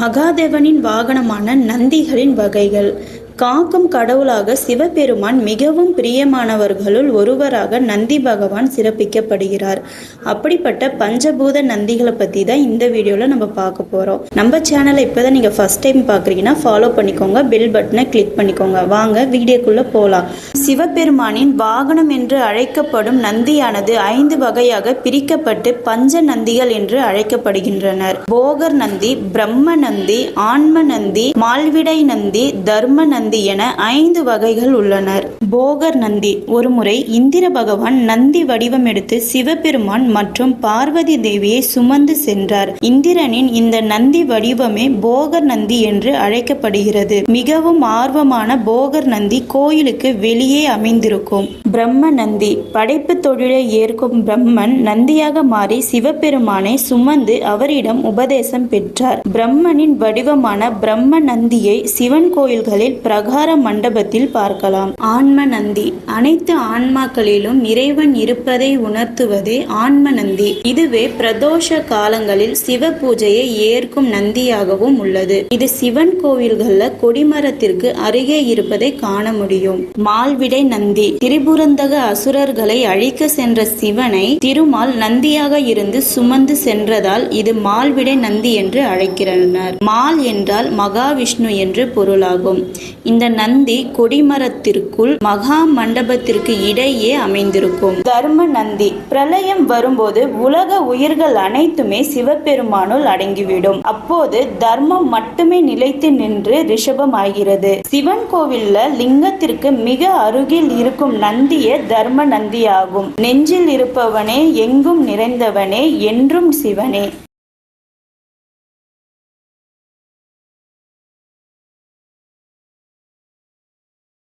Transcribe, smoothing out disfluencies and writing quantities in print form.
மகாதேவனின் வாகனமான நந்திகளின் வகைகள். காக்கும் கடவுளாக சிவபெருமான் மிகவும் பிரியமானவர்களுள் ஒருவராக நந்தி பகவான் சிறப்பிக்கப்படுகிறார். அப்படிப்பட்ட பஞ்சபூத நந்திகளை பற்றி தான் இந்த வீடியோவில் நம்ம பார்க்க போகிறோம். நம்ம சேனலை இப்போ தான் நீங்கள் ஃபர்ஸ்ட் டைம் பார்க்குறீங்கன்னா ஃபாலோ பண்ணிக்கோங்க, பெல் பட்டனை கிளிக் பண்ணிக்கோங்க. வாங்க வீடியோக்குள்ளே போகலாம். சிவபெருமானின் வாகனம் என்று அழைக்கப்படும் நந்தியானது 5 வகையாக பிரிக்கப்பட்டு பஞ்ச நந்திகள் என்று அழைக்கப்படுகின்றனர். போகர் நந்தி, பிரம்ம நந்தி, ஆன்ம நந்தி, மால்விடை நந்தி, தர்ம நந்தி என 5 வகைகள் உள்ளனர். போகர் நந்தி. ஒருமுறை இந்திர பகவான் நந்தி வடிவம் எடுத்து சிவபெருமான் மற்றும் பார்வதி தேவியை சுமந்து சென்றார். இந்திரனின் இந்த நந்தி வடிவமே போகர் நந்தி என்று அழைக்கப்படுகிறது. மிகவும் ஆர்வமான போகர் நந்தி கோயிலுக்கு வெளியே அமைந்திருக்கும். பிரம்ம நந்தி. படைப்பு தொழிலை ஏற்கும் பிரம்மன் நந்தியாக மாறி சிவபெருமானை சுமந்து அவரிடம் உபதேசம் பெற்றார். பிரம்மனின் வடிவமான பிரம்ம நந்தியை சிவன் கோயில்களில் பிரகார மண்டபத்தில் பார்க்கலாம். ஆன்ம நந்தி. அனைத்து ஆன்மாக்களிலும் இறைவன் இருப்பதை உணர்த்துவதே ஆன்ம நந்தி. இதுவே பிரதோஷ காலங்களில் சிவ பூஜையை ஏற்கும் நந்தியாகவும் உள்ளது. இது சிவன் கோவில்கள்ல கொடிமரத்திற்கு அருகே இருப்பதை காண முடியும். மால்விடை நந்தி. திரிபுரந்தக அசுரர்களை அழிக்க சென்ற சிவனை திருமால் நந்தியாக இருந்து சுமந்து சென்றதால் இது மால்விடை நந்தி என்று அழைக்கிறனர். மால் என்றால் மகாவிஷ்ணு என்று பொருளாகும். இந்த நந்தி கொடிமரத்திற்குள் மகா மண்டபத்திற்கு இடையே அமைந்திருக்கும். தர்ம நந்தி. பிரளயம் வரும்போது உலக உயிர்கள் அனைத்துமே சிவபெருமானுள் அடங்கிவிடும். அப்போது தர்மம் மட்டுமே நிலைத்து நின்று ரிஷபம் ஆகிறது. சிவன் கோவில்ல லிங்கத்திற்கு மிக அருகில் இருக்கும் நந்தியே தர்ம நந்தியாகும். நெஞ்சில் இருப்பவனே, எங்கும் நிறைந்தவனே, என்றும் சிவனே.